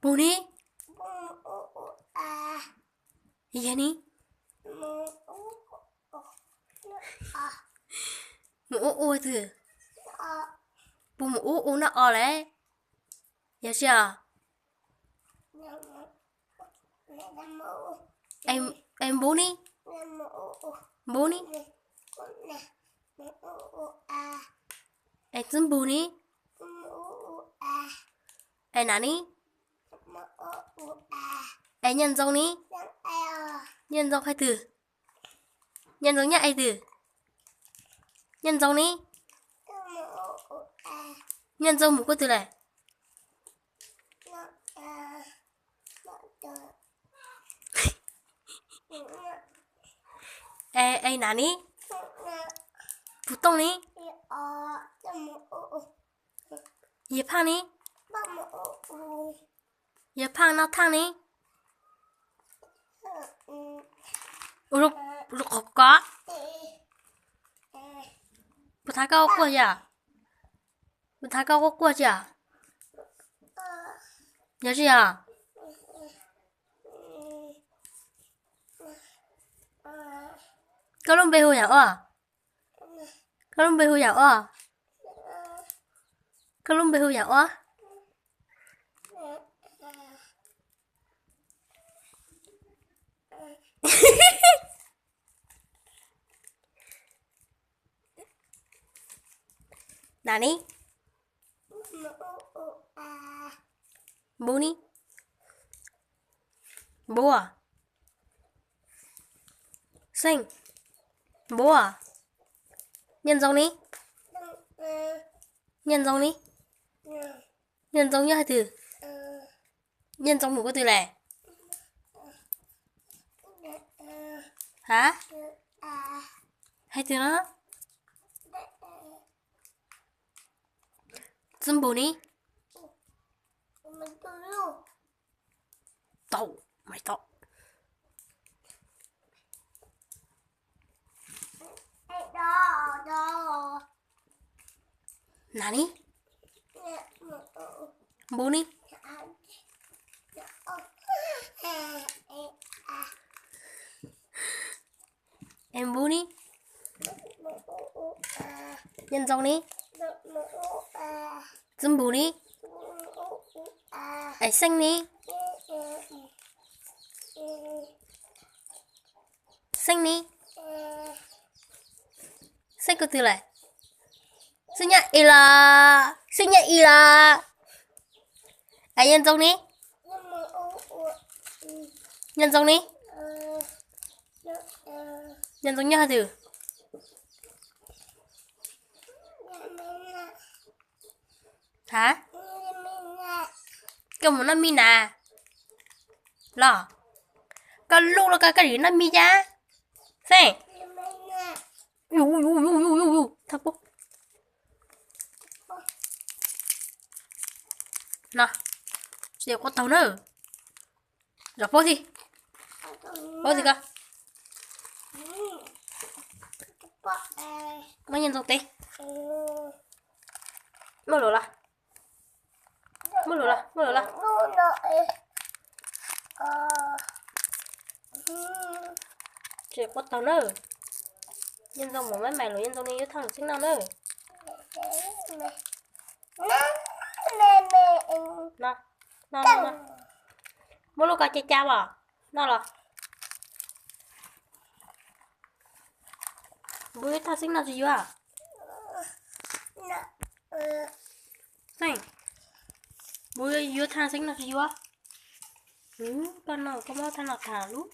Buni? Iya nih. Mu itu. Bu mu nó ole. Dạ chưa? Em Buni? Buni? Em xin Buni? Em nani? Em nhân dông ní? Nhân dông hai từ. Nhân dông nhá ai từ. Nhân dông ní? Nhân dông một cái từ này. Ê nani? Putong ní? Ye pang ní? Ye pang nó thang ní? Ủa có. Bữa thái cao qua chưa? Bữa thái cao qua chưa? Nhớ chưa? Có lúc bê hù nhở à? Có lúc bê hù nhở à? Có lúc bê hù nhở à? Nani? Buni? Bố à? Xanh? Bố à? Nhân dòng đi? Nhân dòng đi? Nhân dòng nhá hai từ. Nhân dòng một cái từ này. Hả? Hai từ đó. Dân bố đi? Tậu. Mày tậu. Nani? Bố đi? Em bố đi? Nhân dòng đi? Dân bố đi? Ấy xanh đi? Xanh đi? Xanh có từ này. Sinh nhật y là ấy nhân dòng đi? Nhân dòng đi? Nhân dòng nhá từ. Hả? Cái một năm mi nà. Lò. Cái lúc là cái gì năm mi giá. Xem. Thắp bốc. Nào. Sẽ có tàu nữa. Rồi bố gì? Bố gì cơ? Mấy nhân dòng tí. Mất lửa là. Chỉ có tàu nữa. Nhân dòng của mấy mày rồi nhân dòng đi với thằng sinh nào nữa. Nó. Mỗi lúc cả cha à? Nó là. Bữa thằng sinh nào gì à? Này. Bữa thằng sinh nào gì à? Con nào có thằng nào thả lúc.